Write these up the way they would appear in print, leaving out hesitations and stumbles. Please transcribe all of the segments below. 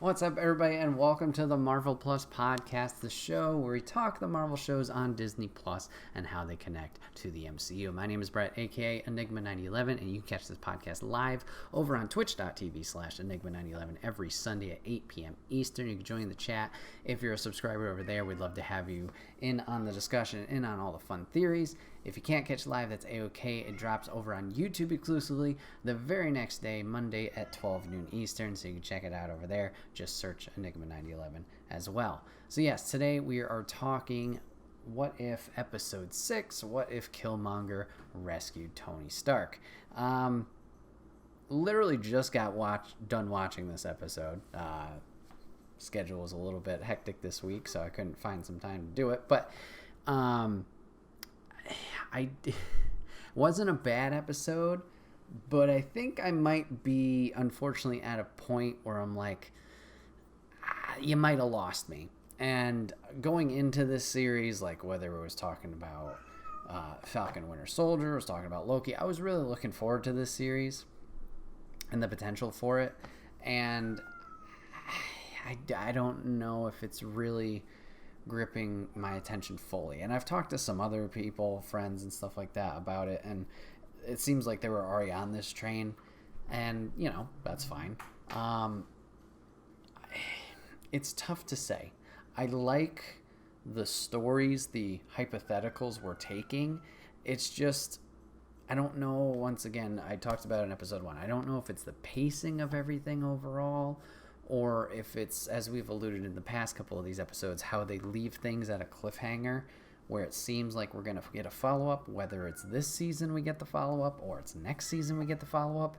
What's up, everybody, and welcome to the Marvel Plus podcast, the show where we talk the Marvel shows on Disney Plus and how they connect to the MCU. My name is Bret, aka Enigma9011, and you can catch this podcast live over on twitch.tv/Enigma9011 every Sunday at 8 p.m. Eastern. You can join the chat if you're a subscriber over there. We'd love to have you in on the discussion, in on all the fun theories. If you can't catch live, that's a-okay. It drops over on YouTube exclusively the very next day, Monday at 12 noon Eastern, so you can check it out over there. Just search Enigma9011 as well. So yes, today we are talking What If Episode 6, What If Killmonger Rescued Tony Stark. Literally just got done watching this episode. Schedule was a little bit hectic this week, so I couldn't find some time to do it, but wasn't a bad episode, but I think I might be, unfortunately, at a point where I'm like, you might have lost me. And going into this series, like whether it was talking about Falcon Winter Soldier, was talking about Loki, I was really looking forward to this series and the potential for it. And I don't know if it's really gripping my attention fully. And I've talked to some other people, friends and stuff like that about it, and it seems like they were already on this train, and you know, that's fine. It's tough to say. I like the stories, the hypotheticals we're taking. It's just, I don't know, once again, I talked about it in episode 1, I don't know if it's the pacing of everything overall, or if it's, as we've alluded in the past couple of these episodes, how they leave things at a cliffhanger where it seems like we're going to get a follow-up, whether it's this season we get the follow-up or it's next season we get the follow-up.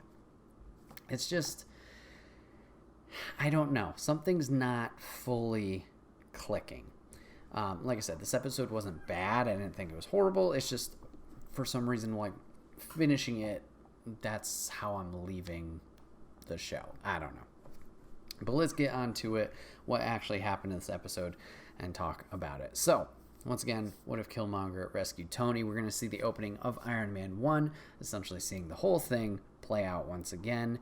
It's just, I don't know. Something's not fully clicking. Like I said, this episode wasn't bad. I didn't think it was horrible. It's just, for some reason, like, finishing it, that's how I'm leaving the show. I don't know. But let's get on to it, what actually happened in this episode, and talk about it. So, once again, what if Killmonger rescued Tony? We're going to see the opening of Iron Man 1, essentially seeing the whole thing play out once again.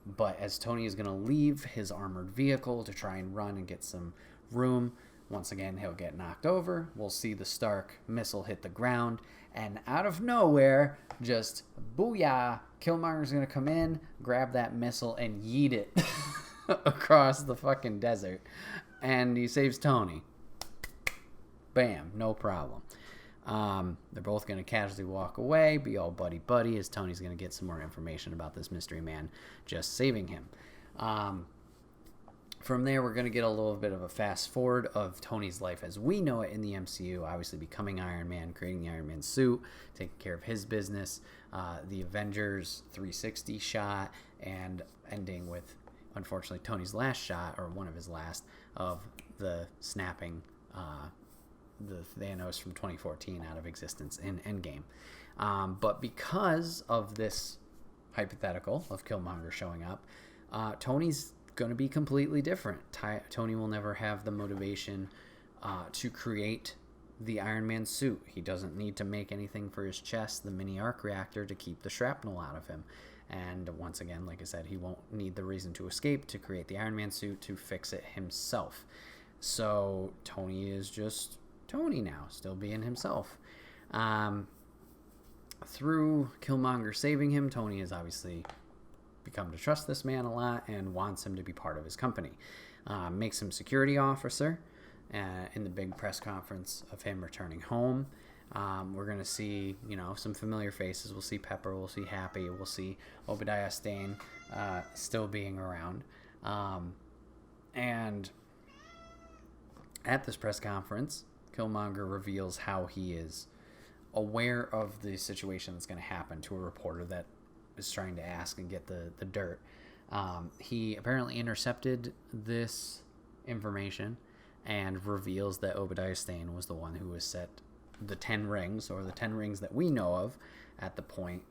But as Tony is going to leave his armored vehicle to try and run and get some room, once again, he'll get knocked over. We'll see the Stark missile hit the ground, and out of nowhere, just booyah, Killmonger's going to come in, grab that missile, and yeet it across the fucking desert, and he saves Tony. Bam, no problem. They're both going to casually walk away, be all buddy-buddy, as Tony's going to get some more information about this mystery man just saving him. From there, we're going to get a little bit of a fast-forward of Tony's life as we know it in the MCU, obviously becoming Iron Man, creating the Iron Man suit, taking care of his business, the Avengers 360 shot, and ending with, unfortunately, Tony's last shot, or one of his last, of the snapping the Thanos from 2014 out of existence in Endgame. But because of this hypothetical of Killmonger showing up, Tony's going to be completely different. Tony will never have the motivation to create the Iron Man suit. He doesn't need to make anything for his chest, the mini arc reactor, to keep the shrapnel out of him. And once again, like I said, he won't need the reason to escape to create the Iron Man suit to fix it himself. So Tony is just Tony now, still being himself. Through Killmonger saving him, Tony has obviously become to trust this man a lot and wants him to be part of his company. Makes him security officer in the big press conference of him returning home. We're going to see, some familiar faces. We'll see Pepper, we'll see Happy, we'll see Obadiah Stane still being around. And at this press conference, Killmonger reveals how he is aware of the situation that's going to happen to a reporter that is trying to ask and get the dirt. He apparently intercepted this information and reveals that Obadiah Stane was the one who was set the 10 rings, or the 10 rings that we know of at the point,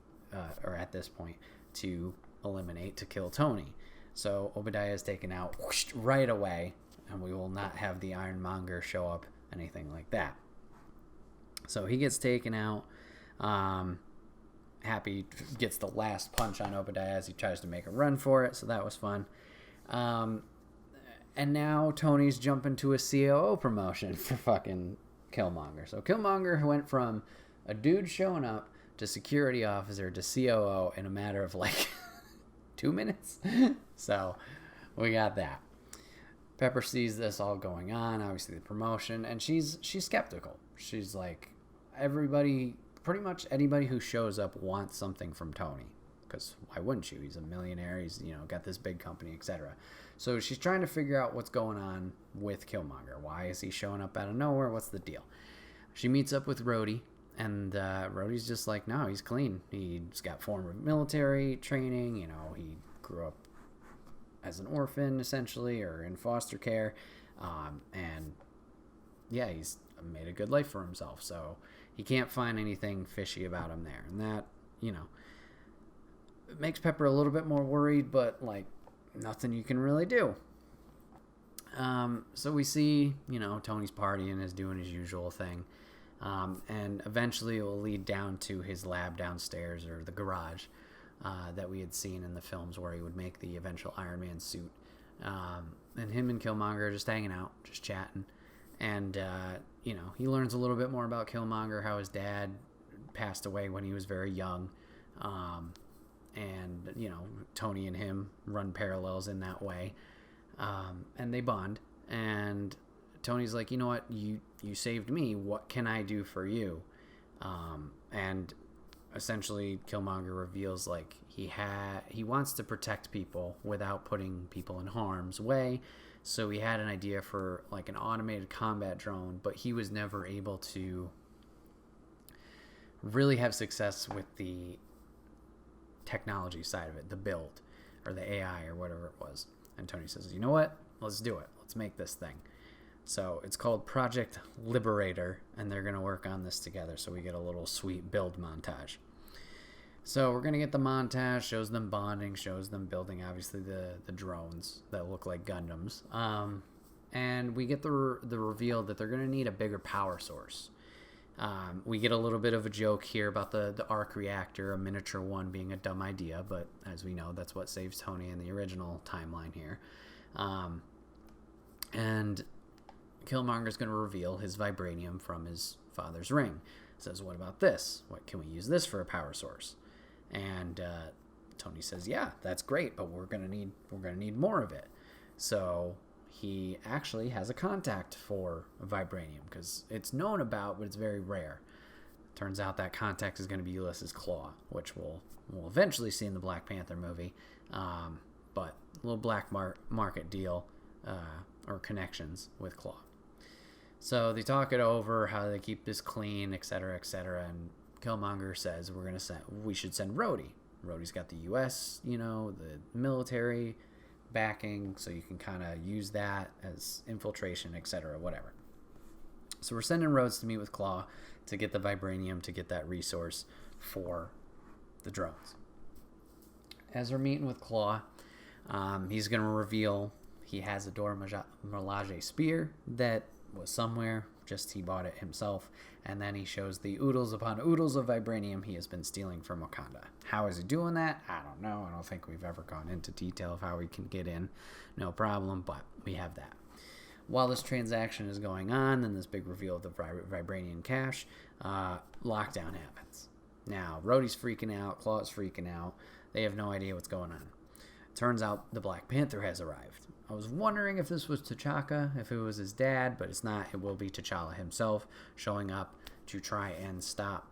or at this point, to eliminate, to kill Tony. So Obadiah is taken out right away, and we will not have the Ironmonger show up, anything like that. So he gets taken out. Happy gets the last punch on Obadiah as he tries to make a run for it, so that was fun. And now Tony's jumping to a COO promotion for fucking Killmonger. So Killmonger went from a dude showing up to security officer to COO in a matter of like 2 minutes. So we got that. Pepper sees this all going on, obviously the promotion, and she's skeptical. She's like, pretty much anybody who shows up wants something from Tony. Because why wouldn't you? He's a millionaire. He's, got this big company, etc. So she's trying to figure out what's going on with Killmonger. Why is he showing up out of nowhere? What's the deal? She meets up with Rhodey, and Rhodey's just like, no, he's clean. He's got former military training. He grew up as an orphan, essentially, or in foster care. And, yeah, he's made a good life for himself. So he can't find anything fishy about him there. And that, it makes Pepper a little bit more worried, but, like, nothing you can really do. So we see, Tony's partying, is doing his usual thing. And eventually it will lead down to his lab downstairs, or the garage, that we had seen in the films where he would make the eventual Iron Man suit. And him and Killmonger are just hanging out, just chatting. And, he learns a little bit more about Killmonger, how his dad passed away when he was very young. And, Tony and him run parallels in that way. And they bond. And Tony's like, you know what? You saved me. What can I do for you? And essentially Killmonger reveals, like, he wants to protect people without putting people in harm's way. So he had an idea for, like, an automated combat drone, but he was never able to really have success with the technology side of it, the build, or the AI, or whatever it was. And Tony says, you know what? Let's do it. Let's make this thing. So it's called Project Liberator, and they're going to work on this together. So we get a little sweet build montage. So we're going to get the montage, shows them bonding, shows them building, obviously, the drones that look like Gundams. And we get the reveal that they're going to need a bigger power source. We get a little bit of a joke here about the arc reactor, a miniature one, being a dumb idea, but as we know, that's what saves Tony in the original timeline here. And Killmonger's going to reveal his vibranium from his father's ring. Says, what about this? What can we use this for a power source? And Tony says, yeah, that's great, but we're gonna need more of it. So he actually has a contact for vibranium, because it's known about, but it's very rare. Turns out that contact is going to be Ulysses Claw, which we'll eventually see in the Black Panther movie. But a little black market deal, or connections with Claw. So they talk it over, how they keep this clean, etc., etc., and Killmonger says we should send Rhodey. Rhodey's got the U.S., the military backing, so you can kind of use that as infiltration, etc., whatever. So we're sending Rhodes to meet with Claw to get the vibranium, to get that resource for the drones. As we're meeting with Claw, he's going to reveal he has a Dora Milaje spear that was somewhere, just he bought it himself, and then he shows the oodles upon oodles of vibranium he has been stealing from Wakanda. How is he doing that? I don't know. I don't think we've ever gone into detail of how we can get in. No problem, but we have that. While this transaction is going on, and this big reveal of the vibranium cache, lockdown happens. Now, Rhodey's freaking out, Claw's freaking out. They have no idea what's going on. Turns out the Black Panther has arrived. I was wondering if this was T'Chaka, if it was his dad, but it's not. It will be T'Challa himself showing up to try and stop,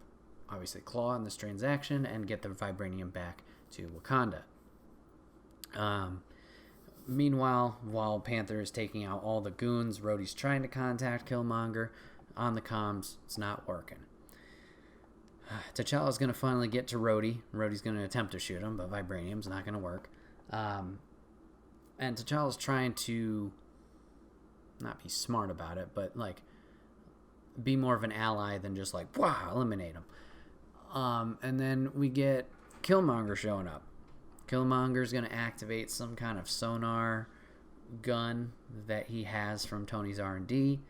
obviously, Claw in this transaction and get the vibranium back to Wakanda. Meanwhile, while Panther is taking out all the goons, Rhodey's trying to contact Killmonger on the comms. It's not working. T'Challa's going to finally get to Rhodey. Rhodey's going to attempt to shoot him, but vibranium's not going to work. And T'Challa's trying to not be smart about it, but, like, be more of an ally than just, like, wow, eliminate him. And then we get Killmonger showing up. Killmonger's going to activate some kind of sonar gun that he has from Tony's R&D.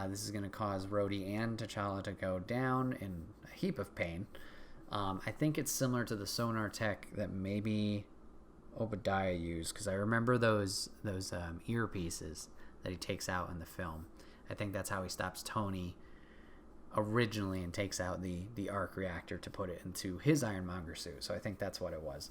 This is going to cause Rhodey and T'Challa to go down in a heap of pain. I think it's similar to the sonar tech that maybe Obadiah used, because I remember those earpieces that he takes out in the film. I think that's how he stops Tony originally and takes out the arc reactor to put it into his Ironmonger suit. So I think that's what it was.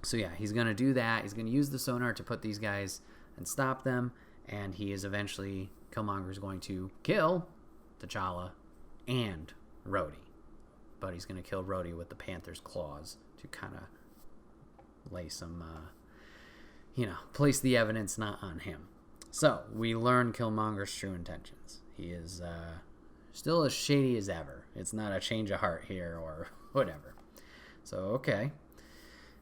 So yeah, he's going to do that. He's going to use the sonar to put these guys and stop them. And he is eventually, Killmonger's going to kill T'Challa and Rhodey. But he's going to kill Rhodey with the Panther's claws to kind of lay some, place the evidence not on him. So we learn Killmonger's true intentions. He is still as shady as ever. It's not a change of heart here or whatever. So, okay.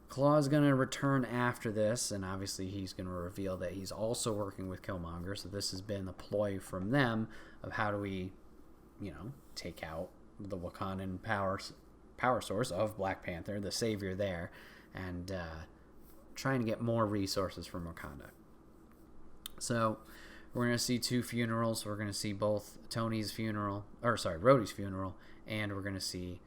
Claw's going to return after this, and obviously he's going to reveal that he's also working with Killmonger. So this has been a ploy from them of how do we, take out the Wakandan power source of Black Panther, the savior there, and trying to get more resources from Wakanda. So we're going to see 2 funerals. We're going to see both Rhodey's funeral, and we're going to see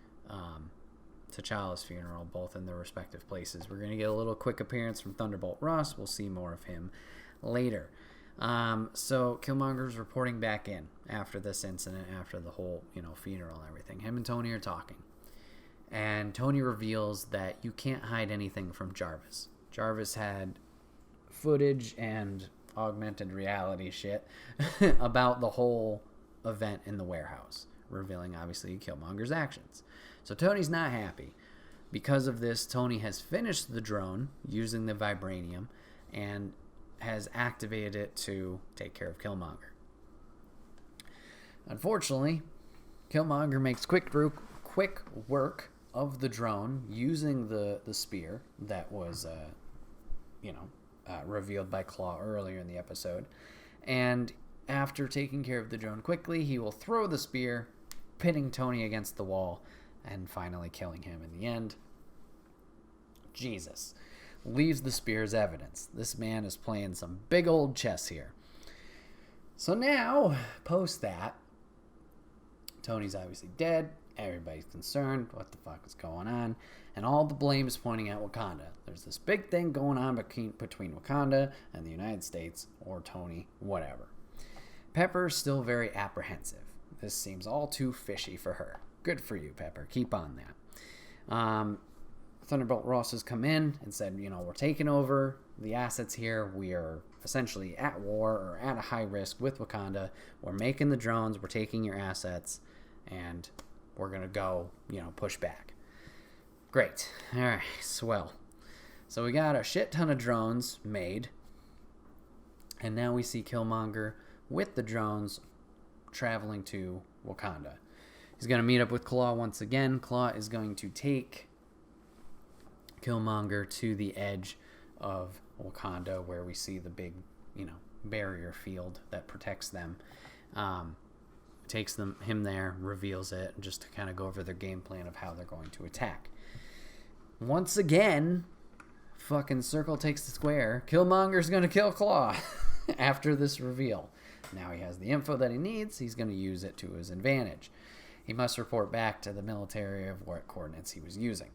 T'Challa's funeral, both in their respective places. We're going to get a little quick appearance from Thunderbolt Ross. We'll see more of him later. So Killmonger's reporting back in after this incident, after the whole, funeral and everything. Him and Tony are talking. And Tony reveals that you can't hide anything from Jarvis. Jarvis had footage and augmented reality shit about the whole event in the warehouse, revealing obviously Killmonger's actions. So Tony's not happy. Because of this, Tony has finished the drone using the vibranium and has activated it to take care of Killmonger. Unfortunately, Killmonger makes quick work of the drone using the spear that was revealed by Claw earlier in the episode. And after taking care of the drone quickly, he will throw the spear, pinning Tony against the wall, and finally killing him in the end. Jesus. Leaves the spear as evidence. This man is playing some big old chess here. So now, post that, Tony's obviously dead. Everybody's concerned. What the fuck is going on? And all the blame is pointing at Wakanda. There's this big thing going on between Wakanda and the United States, or Tony, whatever. Pepper's still very apprehensive. This seems all too fishy for her. Good for you, Pepper. Keep on that. Thunderbolt Ross has come in and said, we're taking over the assets here. We are essentially at war or at a high risk with Wakanda. We're making the drones. We're taking your assets. And we're going to go, push back. Great. All right. Swell. So we got a shit ton of drones made. And now we see Killmonger with the drones traveling to Wakanda. He's going to meet up with Claw once again. Claw is going to take Killmonger to the edge of Wakanda, where we see the big, barrier field that protects them. Takes him there, reveals it, just to kind of go over their game plan of how they're going to attack. Once again, fucking circle takes the square. Killmonger's going to kill Claw after this reveal. Now he has the info that he needs. He's going to use it to his advantage. He must report back to the military of what coordinates he was using.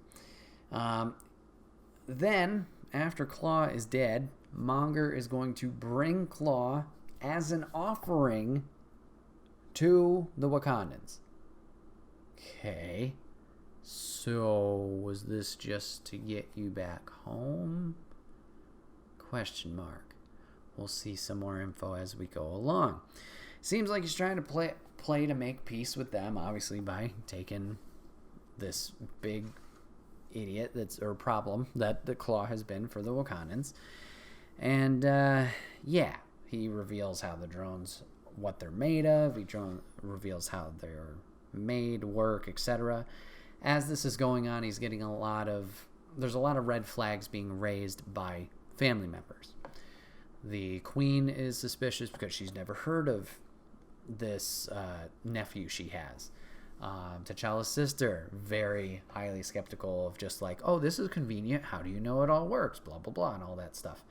Then, after Claw is dead, Monger is going to bring Claw as an offering to the Wakandans. Okay. So, was this just to get you back home? Question mark. We'll see some more info as we go along. Seems like he's trying to play to make peace with them, obviously by taking this big idiot problem that the Claw has been for the Wakandans. And he reveals how the drones, what they're made of. He reveals how they're made, work, etc. As this is going on, he's getting there's a lot of red flags being raised by family members. The Queen is suspicious because she's never heard of this nephew she has. T'Challa's sister, very highly skeptical of just like, oh, this is convenient. How do you know it all works? Blah, blah, blah, and all that stuff.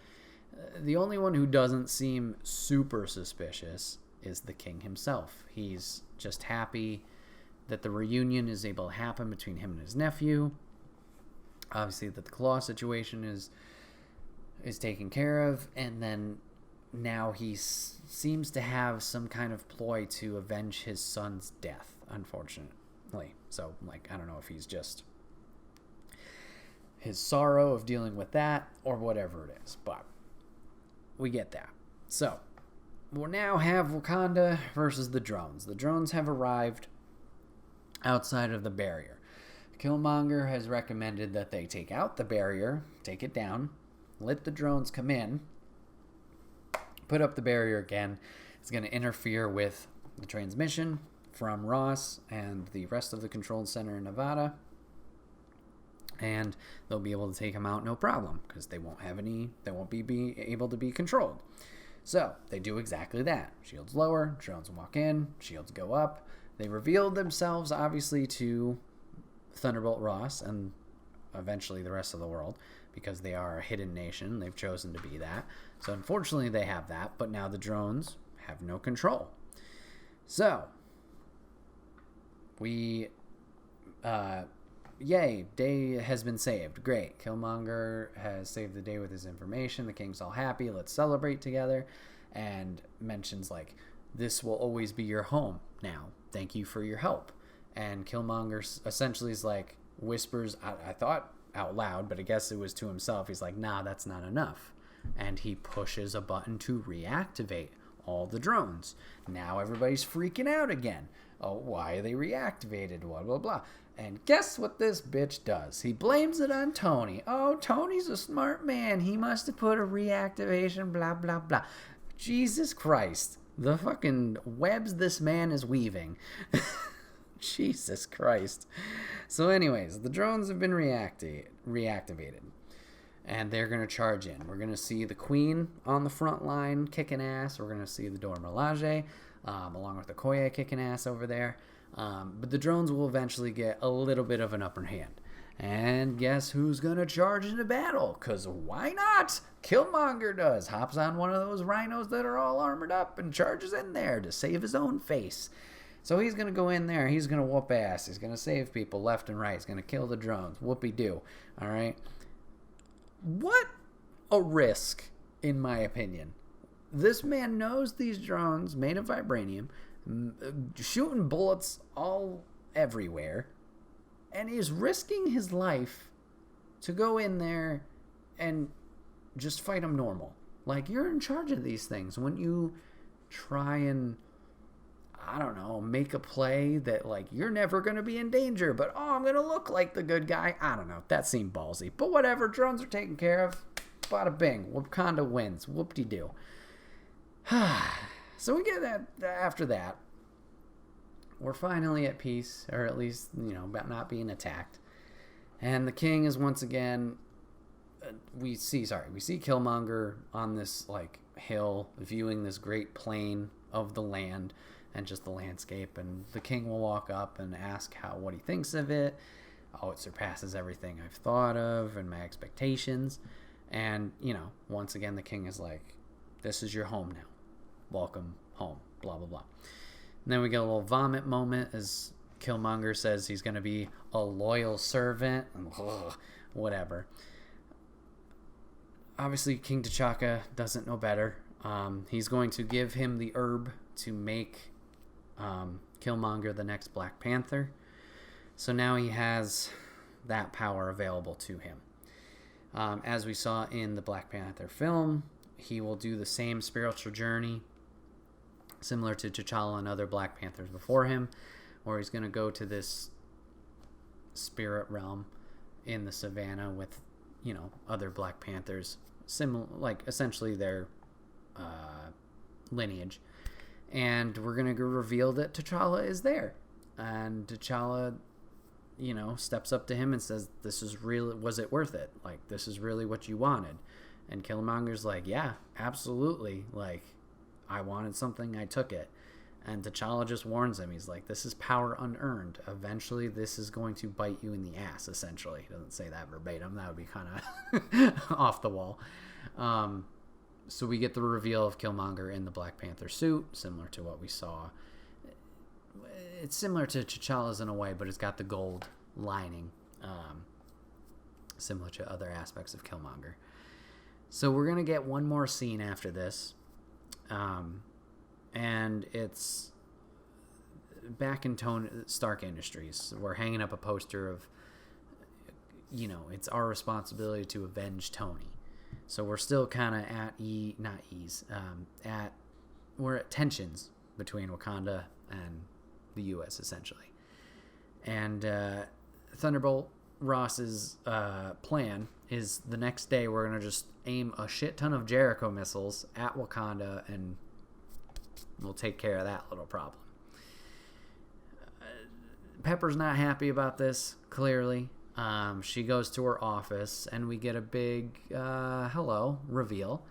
The only one who doesn't seem super suspicious is the king himself. He's just happy that the reunion is able to happen between him and his nephew. Obviously, that the claw situation is taken care of, and then now he seems to have some kind of ploy to avenge his son's death, unfortunately. So, like, I don't know if he's just his sorrow of dealing with that or whatever it is, but we get that. So, we'll now have Wakanda versus the drones. The drones have arrived outside of the barrier. Killmonger has recommended that they take out the barrier, take it down, let the drones come in, put up the barrier again. It's going to interfere with the transmission from Ross and the rest of the control center in Nevada, and they'll be able to take them out no problem because they won't be able to be controlled. So they do exactly that. Shields lower, drones walk in, shields go up. They revealed themselves obviously to Thunderbolt Ross and eventually the rest of the world, because they are a hidden nation. They've chosen to be that. So unfortunately they have that, but now the drones have no control. So we yay, day has been saved. Great. Killmonger has saved the day with his information. The king's all happy. Let's celebrate together. And mentions like, this will always be your home now. Thank you for your help. And Killmonger essentially is like, whispers, I thought out loud, but I guess it was to himself. He's like, nah, that's not enough. And he pushes a button to reactivate all the drones. Now everybody's freaking out again. Oh, why are they reactivated? Blah, blah, blah. And guess what this bitch does? He blames it on Tony. Oh, Tony's a smart man. He must have put a reactivation, blah, blah, blah. Jesus Christ. The fucking webs this man is weaving. Jesus Christ. So anyways, the drones have been reactivated. And they're going to charge in. We're going to see the Queen on the front line kicking ass. We're going to see the Dora Milaje, along with the Koya kicking ass over there. But the drones will eventually get a little bit of an upper hand. And guess who's going to charge into battle? Because why not? Killmonger does. Hops on one of those rhinos that are all armored up and charges in there to save his own face. So he's going to go in there. He's going to whoop ass. He's going to save people left and right. He's going to kill the drones. Whoopee-doo. All right? What a risk, in my opinion. This man knows these drones made of vibranium, shooting bullets all everywhere, and is risking his life to go in there and just fight them normal. Like, you're in charge of these things. When you try and, I don't know, make a play that, like, you're never going to be in danger, but, oh, I'm going to look like the good guy. I don't know. That seemed ballsy. But whatever. Drones are taken care of. Bada bing. Wakanda wins. Whoop-de-doo. So we get that after that. We're finally at peace, or at least, about not being attacked. And the king is once again, we see Killmonger on this, like, hill, viewing this great plain of the land and just the landscape. And the king will walk up and ask what he thinks of it. Oh, it surpasses everything I've thought of and my expectations. And, once again, the king is like, this is your home now. Welcome home. Blah, blah, blah. And then we get a little vomit moment as Killmonger says he's going to be a loyal servant. Whatever. Obviously, King T'Chaka doesn't know better. He's going to give him the herb to make Killmonger the next Black Panther. So now he has that power available to him. As we saw in the Black Panther film, he will do the same spiritual journey similar to T'Challa and other Black Panthers before him, where he's going to go to this spirit realm in the savannah with, other Black Panthers, essentially their lineage. And we're going to reveal that T'Challa is there. And T'Challa, steps up to him and says, was it worth it? Like, this is really what you wanted. And Killmonger's like, yeah, absolutely. Like, I wanted something, I took it. And T'Challa just warns him. He's like, this is power unearned. Eventually, this is going to bite you in the ass, essentially. He doesn't say that verbatim. That would be kind of off the wall. So we get the reveal of Killmonger in the Black Panther suit, similar to what we saw. It's similar to T'Challa's in a way, but it's got the gold lining. similar to other aspects of Killmonger. So we're going to get one more scene after this. And it's back in Stark Industries. We're hanging up a poster of, it's our responsibility to avenge Tony. So we're still kind of we're at tensions between Wakanda and the U.S. essentially. And Thunderbolt Ross's plan is the next day we're going to just aim a shit ton of Jericho missiles at Wakanda and we'll take care of that little problem. Pepper's not happy about this, clearly. She goes to her office and we get a big hello reveal.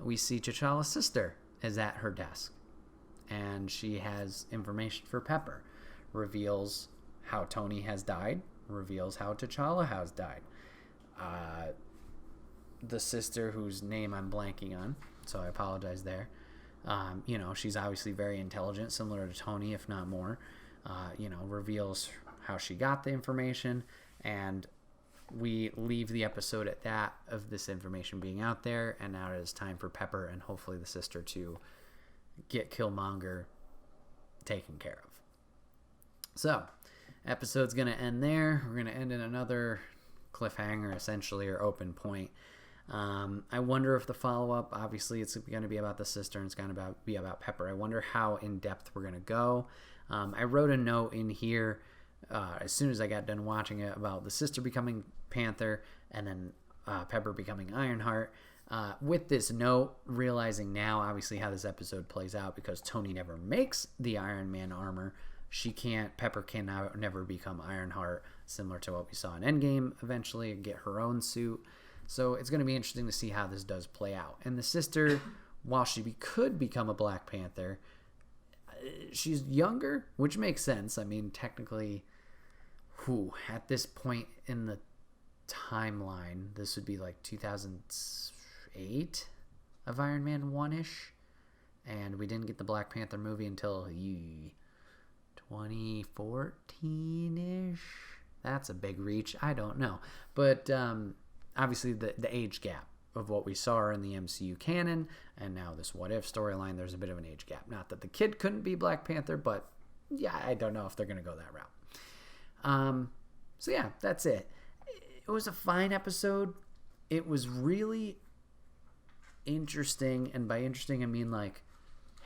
We see T'Challa's sister is at her desk and she has information for Pepper. Reveals how Tony has died, reveals how T'Challa has died. The sister whose name I'm blanking on, so I apologize there. She's obviously very intelligent, similar to Tony, if not more. Reveals how she got the information, and we leave the episode at that, of this information being out there, and now it is time for Pepper and hopefully the sister to get Killmonger taken care of. So, episode's going to end there. We're going to end in another cliffhanger, essentially, or open point. I wonder if the follow-up, obviously it's going to be about the sister and it's going to be about Pepper. I wonder how in-depth we're going to go. I wrote a note in here as soon as I got done watching it about the sister becoming Panther and then Pepper becoming Ironheart. With this note, realizing now obviously how this episode plays out, because Tony never makes the Iron Man armor. Pepper can now never become Ironheart, similar to what we saw in Endgame eventually, and get her own suit. So it's going to be interesting to see how this does play out. And the sister, while she could become a Black Panther, she's younger, which makes sense. I mean, technically, at this point in the timeline, this would be like 2008 of Iron Man 1-ish. And we didn't get the Black Panther movie until 2014-ish. That's a big reach. I don't know. But obviously the age gap of what we saw in the MCU canon and now this What If storyline, there's a bit of an age gap. Not that the kid couldn't be Black Panther, but yeah, I don't know if they're going to go that route. So yeah, that's it. It was a fine episode. It was really interesting, and by interesting I mean like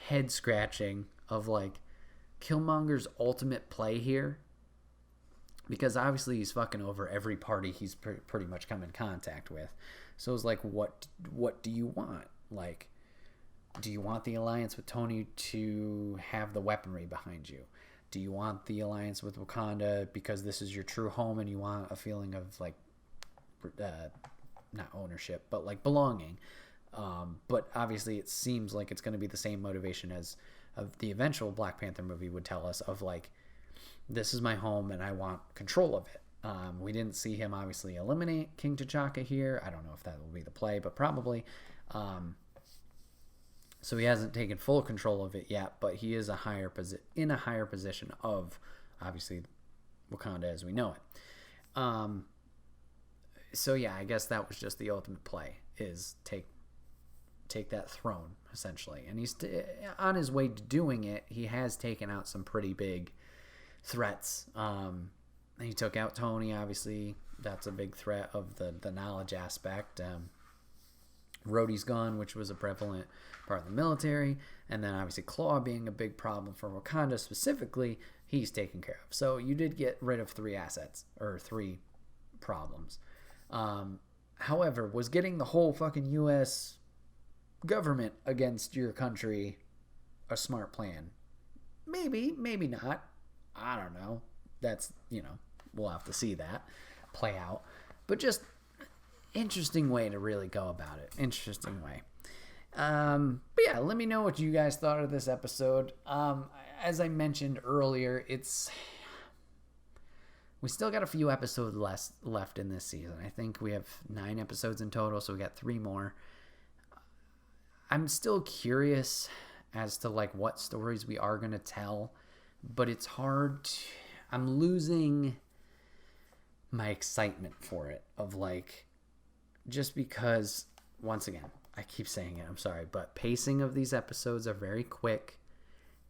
head scratching of like Killmonger's ultimate play here, because obviously he's fucking over every party he's pretty much come in contact with. So it's like, what do you want? Like, do you want the alliance with Tony to have the weaponry behind you? Do you want the alliance with Wakanda because this is your true home and you want a feeling of like, not ownership, but like belonging? But obviously it seems like it's going to be the same motivation as of the eventual Black Panther movie would tell us, of like, this is my home and I want control of it. We didn't see him obviously eliminate King T'Chaka here. I don't know if that will be the play, but probably. So he hasn't taken full control of it yet, but he is in a higher position of obviously Wakanda as we know it. So yeah, I guess that was just the ultimate play, is take that throne essentially. And he's on his way to doing it. He has taken out some pretty big threats. He took out Tony, obviously. That's a big threat of the knowledge aspect. Rhodey's gone, which was a prevalent part of the military. And then obviously Claw being a big problem for Wakanda specifically, he's taken care of. So you did get rid of 3 assets, or 3 problems. However, was getting the whole fucking U.S. government against your country a smart plan? Maybe, maybe not. I don't know. That's, we'll have to see that play out. But just interesting way to really go about it. Interesting way. But yeah, let me know what you guys thought of this episode. As I mentioned earlier, we still got a few episodes left in this season. I think we have 9 episodes in total, so we got 3 more. I'm still curious as to like what stories we are going to tell, but it's hard. I'm losing my excitement for it of like, just because, once again, I keep saying it, I'm sorry, but pacing of these episodes are very quick,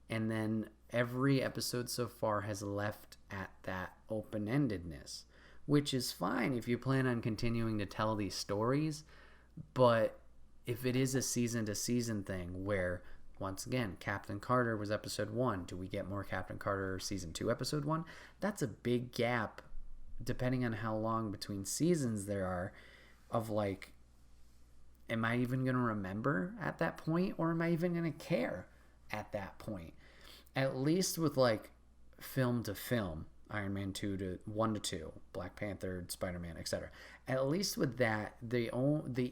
and then every episode so far has left at that open-endedness, which is fine if you plan on continuing to tell these stories. But if it is a season to season thing where, once again, Captain Carter was episode 1, do we get more Captain Carter season 2 episode 1? That's a big gap, depending on how long between seasons there are, of like, am I even going to remember at that point, or am I even going to care at that point? At least with like film to film, Iron Man 1 to 2, Black Panther, Spider-Man, etc. At least with that, they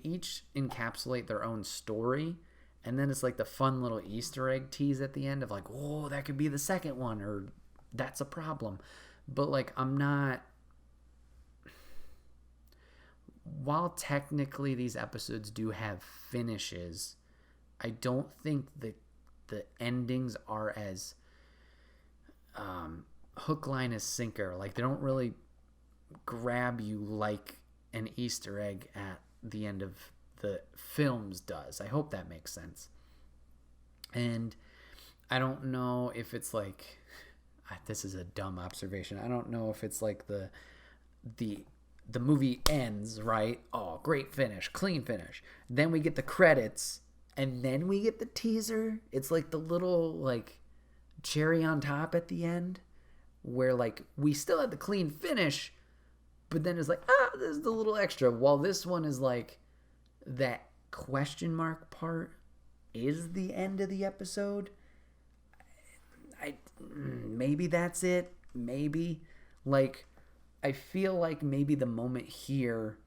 each encapsulate their own story, and then it's like the fun little Easter egg tease at the end of like, oh, that could be the second one, or that's a problem. But like, while technically these episodes do have finishes, I don't think the endings are as hook, line, as sinker. Like, they don't really grab you like an Easter egg at the end of the films does. I hope that makes sense. And I don't know if it's like, this is a dumb observation, I don't know if it's like the movie ends, right? Oh, great finish, clean finish. Then we get the credits, and then we get the teaser. It's like the little like cherry on top at the end, where like we still had the clean finish, but then it's like, there's the little extra. While this one is like, that question mark part is the end of the episode. Maybe that's it. Maybe, like, I feel like maybe the moment here,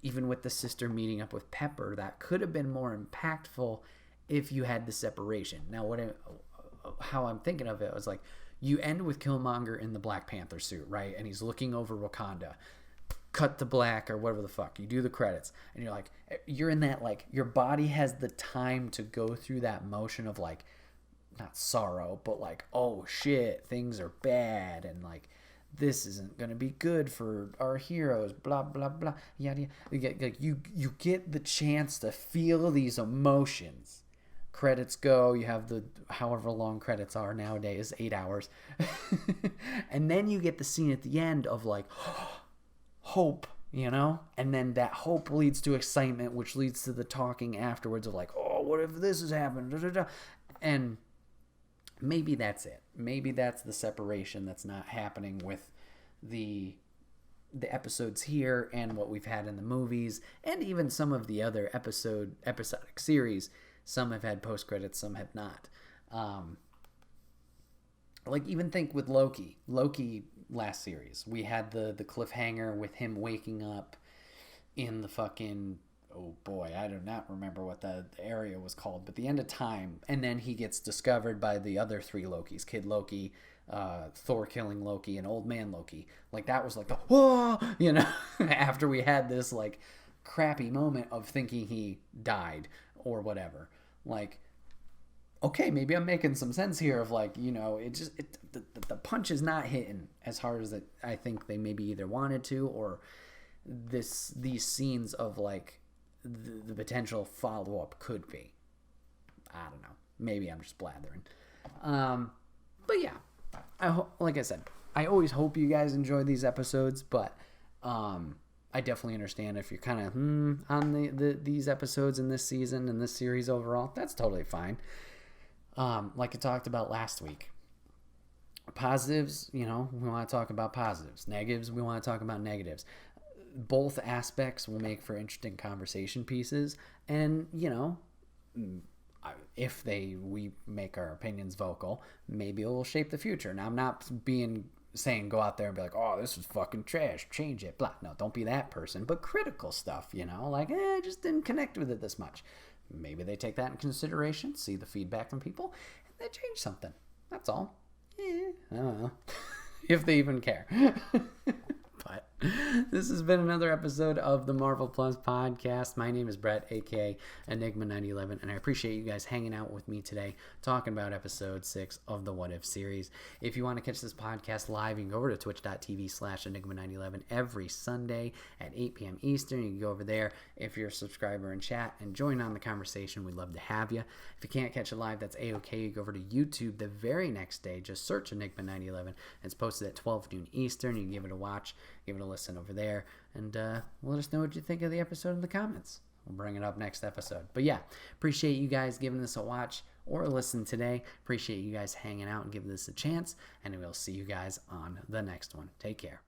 even with the sister meeting up with Pepper, that could have been more impactful if you had the separation. Now, how I'm thinking of it was like, you end with Killmonger in the Black Panther suit, right? And he's looking over Wakanda. Cut to black or whatever the fuck. You do the credits, and you're like, you're in that, like, your body has the time to go through that motion of like, not sorrow, but like, oh shit, things are bad, and like, this isn't going to be good for our heroes, blah, blah, blah, yada, yada. You get the chance to feel these emotions. Credits go, you have the, however long credits are nowadays, 8 hours. And then you get the scene at the end of like, hope, you know? And then that hope leads to excitement, which leads to the talking afterwards of like, oh, what if this has happened? Da, da, da. And maybe that's it. Maybe that's the separation that's not happening with the episodes here and what we've had in the movies, and even some of the other episodic series. Some have had post credits, some have not. Like, even think with Loki last series, we had the cliffhanger with him waking up in the fucking, oh boy, I do not remember what the area was called, but the end of time, and then he gets discovered by the other 3 Lokis, Kid Loki, Thor killing Loki, and Old Man Loki. Like, that was like the, whoa, you know, after we had this like crappy moment of thinking he died or whatever. Like, okay, maybe I'm making some sense here of like, you know, the punch is not hitting as hard as I think they maybe either wanted to, or these scenes of like the potential follow-up could be. I don't know. Maybe I'm just blathering. But yeah, like I said, I always hope you guys enjoy these episodes, but I definitely understand if you're kind of on these episodes in this season and this series overall. That's totally fine. Like I talked about last week, positives, you know, we want to talk about positives. Negatives, we want to talk about negatives. Both aspects will make for interesting conversation pieces, and you know, if we make our opinions vocal, maybe it will shape the future. Now, I'm not saying go out there and be like, oh, this is fucking trash, change it, blah. No, don't be that person, but critical stuff, you know, like, I just didn't connect with it this much. Maybe they take that in consideration, see the feedback from people, and they change something. That's all. I don't know. If they even care. But This has been another episode of the Marvel Plus podcast. My name is Bret, aka Enigma 9011, and I appreciate you guys hanging out with me today, talking about episode 6 of the What If series. If you want to catch this podcast live, you can go over to twitch.tv/Enigma911 every Sunday at 8 p.m. Eastern. You can go over there if you're a subscriber and chat and join on the conversation. We'd love to have you. If you can't catch it live, that's a-okay. You go over to YouTube the very next day. Just search Enigma 9011. It's posted at 12 noon Eastern. You can give it a watch, give it a listen over there, and let us know what you think of the episode in the comments. We'll bring it up next episode. But yeah, appreciate you guys giving this a watch or a listen today. Appreciate you guys hanging out and giving this a chance, and we'll see you guys on the next one. Take care.